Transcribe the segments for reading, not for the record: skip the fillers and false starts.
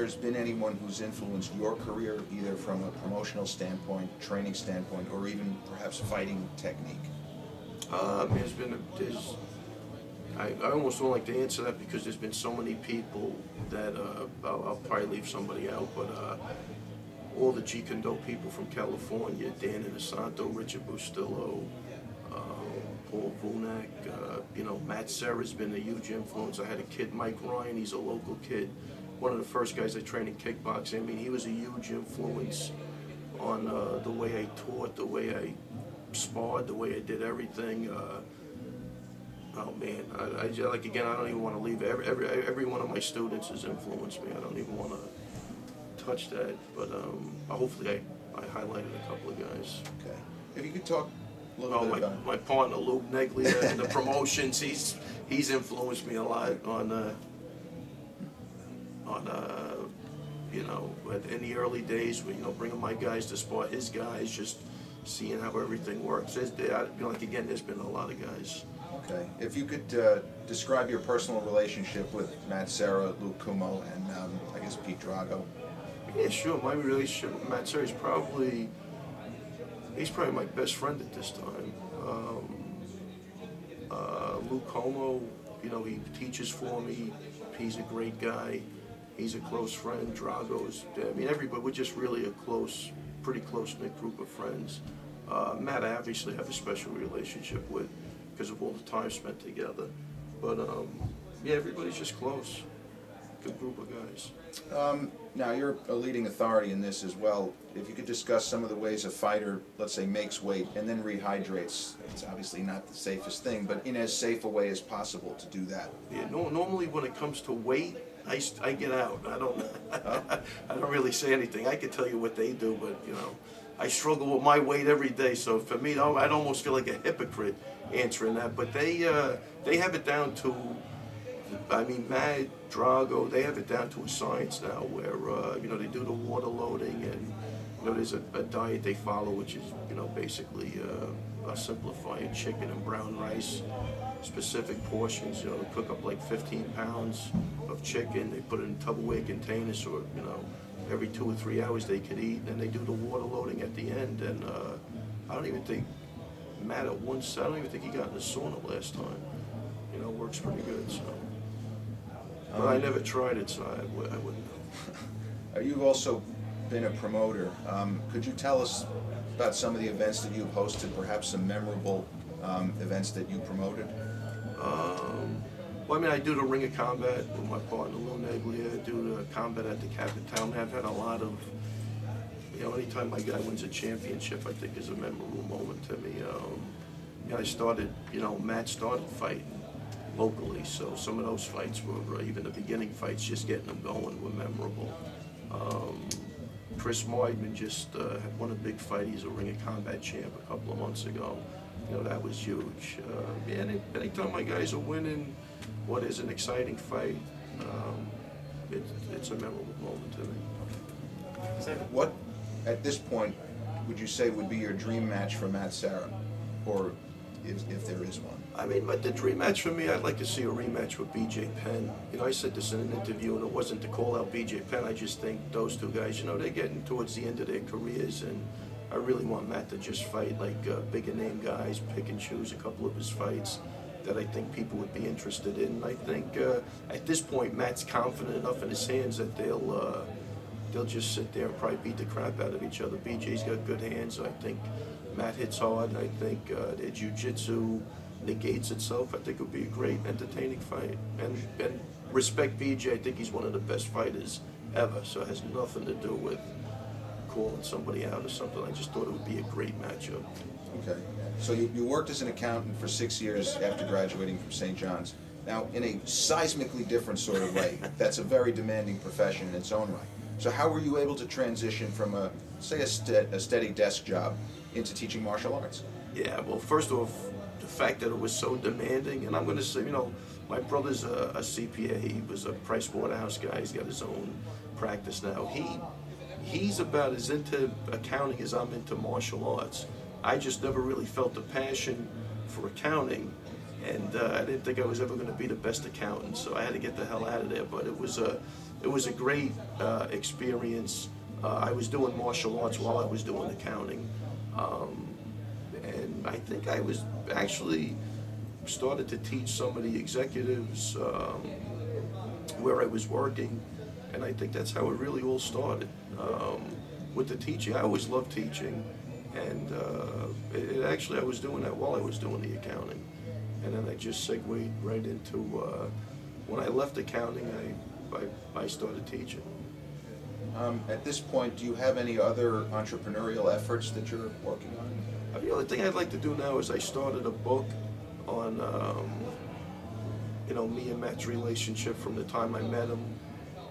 there's been anyone who's influenced your career, either from a promotional standpoint, training standpoint, or even perhaps fighting technique? I almost don't like to answer that because there's been so many people that I'll probably leave somebody out, but all the Jeet Kune Do people from California, Dan Inosanto, Richard Bustillo, Paul Vunak, you know, Matt Serra's been a huge influence. I had a kid, Mike Ryan, he's a local kid, one of the first guys I trained in kickboxing. I mean, he was a huge influence on the way I taught, the way I sparred, the way I did everything. Oh man, I like, again, I don't even want to leave. Every one of my students has influenced me. I don't even want to touch that, but hopefully I highlighted a couple of guys. Okay. If you could talk a little bit about my partner Luke Neglia in the promotions, he's influenced me a lot on you know, in the early days, you know, bringing my guys to spar his guys, just seeing how everything works. Like, again, there's been a lot of guys. Okay. If you could describe your personal relationship with Matt Serra, Luke Kumo, and I guess Pete Drago. Yeah, sure. My relationship with Matt Serra is probably my best friend at this time. Luke Kumo, you know, he teaches for me. He's a great guy. He's a close friend. Drago's, I mean, everybody, we're just really a pretty close-knit group of friends. Matt, I obviously have a special relationship with because of all the time spent together. But yeah, everybody's just close. Good group of guys. Now, you're a leading authority in this as well. If you could discuss some of the ways a fighter, let's say, makes weight and then rehydrates. It's obviously not the safest thing, but in as safe a way as possible to do that. Yeah, normally when it comes to weight, I get out. I don't really say anything. I can tell you what they do, but you know, I struggle with my weight every day. So for me, I'd almost feel like a hypocrite answering that. But they have it down to, I mean, Matt, Drago, they have it down to a science now where you know, they do the water loading, and you know, there's a diet they follow, which is, you know, basically simplifying chicken and brown rice, specific portions. You know, they cook up like 15 pounds of chicken. They put it in Tupperware containers, so you know, every 2 or 3 hours they could eat. And they do the water loading at the end. And I don't even think Matt at once. I don't even think he got in the sauna last time. You know, works pretty good. So, but I never tried it, so I wouldn't know. You've also been a promoter. Could you tell us about some of the events that you've hosted, perhaps some memorable events that you promoted? Well, I mean, I do the Ring of Combat with my partner Lou Neglia. I do the combat at the Capital. I've had a lot of, you know, anytime my guy wins a championship, I think is a memorable moment to me. I started, you know, Matt started fighting locally, so some of those fights were, even the beginning fights, just getting them going were memorable. Chris Moydman just had won a big fight. He's a Ring of Combat champ a couple of months ago. You know, that was huge. Yeah, anytime my guys are winning what is an exciting fight, it's a memorable moment to me. What, at this point, would you say would be your dream match for Matt Serra, or if there is one? I mean, the dream match for me, I'd like to see a rematch with BJ Penn. You know, I said this in an interview, and it wasn't to call out BJ Penn. I just think those two guys, you know, they're getting towards the end of their careers, and I really want Matt to just fight like bigger name guys, pick and choose a couple of his fights that I think people would be interested in. And I think at this point, Matt's confident enough in his hands that they'll just sit there and probably beat the crap out of each other. BJ's got good hands. I think Matt hits hard, and I think their jiu-jitsu negates itself. I think it would be a great, entertaining fight. And respect BJ, I think he's one of the best fighters ever, so it has nothing to do with calling somebody out or something. I just thought it would be a great matchup. Okay. So you worked as an accountant for 6 years after graduating from St. John's. Now, in a seismically different sort of way, that's a very demanding profession in its own right. So how were you able to transition from a, say, a steady desk job into teaching martial arts? Yeah, well, first off, the fact that it was so demanding, and I'm going to say, you know, my brother's a CPA. He was a Price Waterhouse guy. He's got his own practice now. He's about as into accounting as I'm into martial arts. I just never really felt the passion for accounting and I didn't think I was ever going to be the best accountant, so I had to get the hell out of there. But it was a great experience. I was doing martial arts while I was doing accounting, and I think I was actually started to teach some of the executives where I was working, and I think that's how it really all started. With the teaching, I always loved teaching, and actually I was doing that while I was doing the accounting, and then I just segued right into when I left accounting, I started teaching. At this point, do you have any other entrepreneurial efforts that you're working on? The only thing I'd like to do now is I started a book on me and Matt's relationship from the time I met him,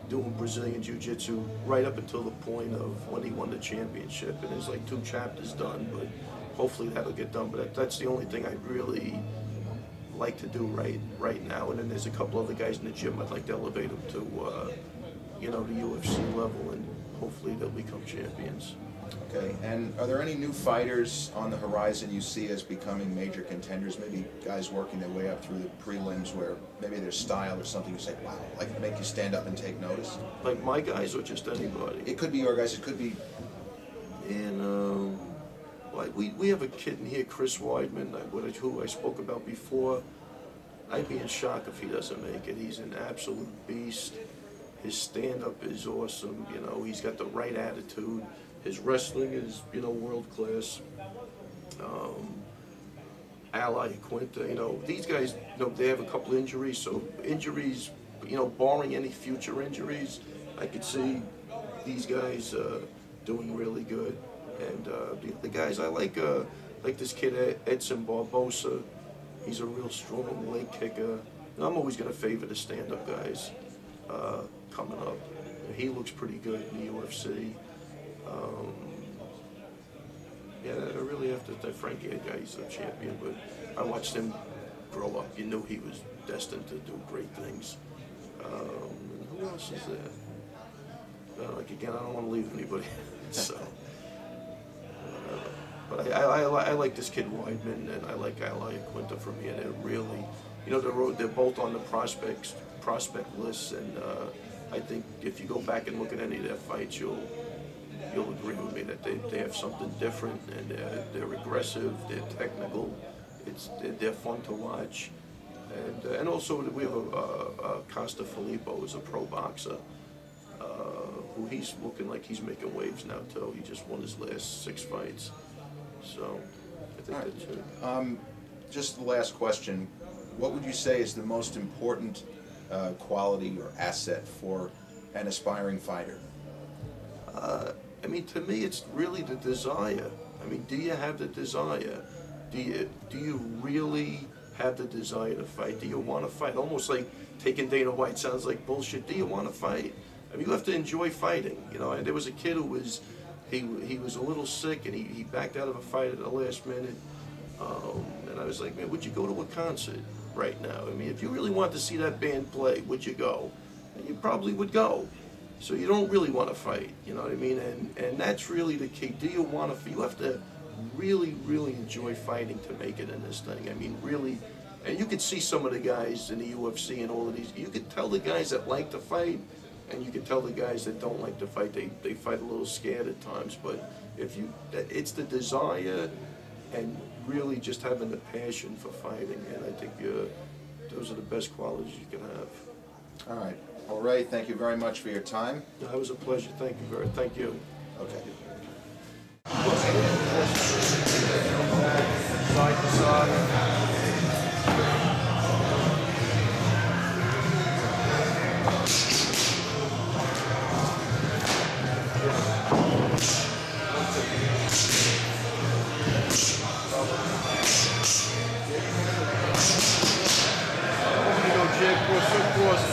doing Brazilian Jiu-Jitsu right up until the point of when he won the championship. And there's like 2 chapters done, but hopefully that'll get done. But that's the only thing I'd really like to do right now. And then there's a couple other guys in the gym I'd like to elevate them to the UFC level, and hopefully they'll become champions. Okay, and are there any new fighters on the horizon you see as becoming major contenders? Maybe guys working their way up through the prelims where maybe their style or something you say, wow, like make you stand up and take notice? Like my guys or just anybody? It could be your guys, it could be... And like we have a kid in here, Chris Weidman, who I spoke about before. I'd be in shock if he doesn't make it. He's an absolute beast. His stand-up is awesome, he's got the right attitude. His wrestling is, world class. Ally Quinta, these guys, they have a couple injuries, so injuries, barring any future injuries, I could see these guys doing really good. And the guys I like this kid Edson Barbosa. He's a real strong leg kicker. I'm always going to favor the stand-up guys coming up. He looks pretty good in the UFC. I really have to thank Frankie. He's a champion, but I watched him grow up. You knew he was destined to do great things. Who else is there? Again, I don't want to leave anybody. So, but I like this kid Weidman, and I like Ally Quinta from here. They're really, they're both on the prospect list, and I think if you go back and look at any of their fights, you'll agree with me that they have something different, and they're aggressive, they're technical, they're fun to watch, and also we have Costa Filippo, who's a pro boxer, who he's looking like he's making waves now too. He just won his last 6 fights, so I think that's it. Just the last question: what would you say is the most important quality or asset for an aspiring fighter? To me, it's really the desire. Do you have the desire? Do you really have the desire to fight? Do you want to fight? Almost like taking Dana White sounds like bullshit. Do you want to fight? You have to enjoy fighting. And there was a kid who was, he was a little sick, and he backed out of a fight at the last minute. And I was like, man, would you go to a concert right now? If you really wanted to see that band play, would you go? And you probably would go. So you don't really want to fight, you know what I mean? And that's really the key. Do you want to? You have to really, really enjoy fighting to make it in this thing. Really. And you could see some of the guys in the UFC and all of these. You could tell the guys that like to fight, and you could tell the guys that don't like to fight. They fight a little scared at times. But it's the desire and really just having the passion for fighting. And I think those are the best qualities you can have. All right. Well, Ray, thank you very much for your time. It was a pleasure. Thank you. Thank you. Okay. Side to side. Cross,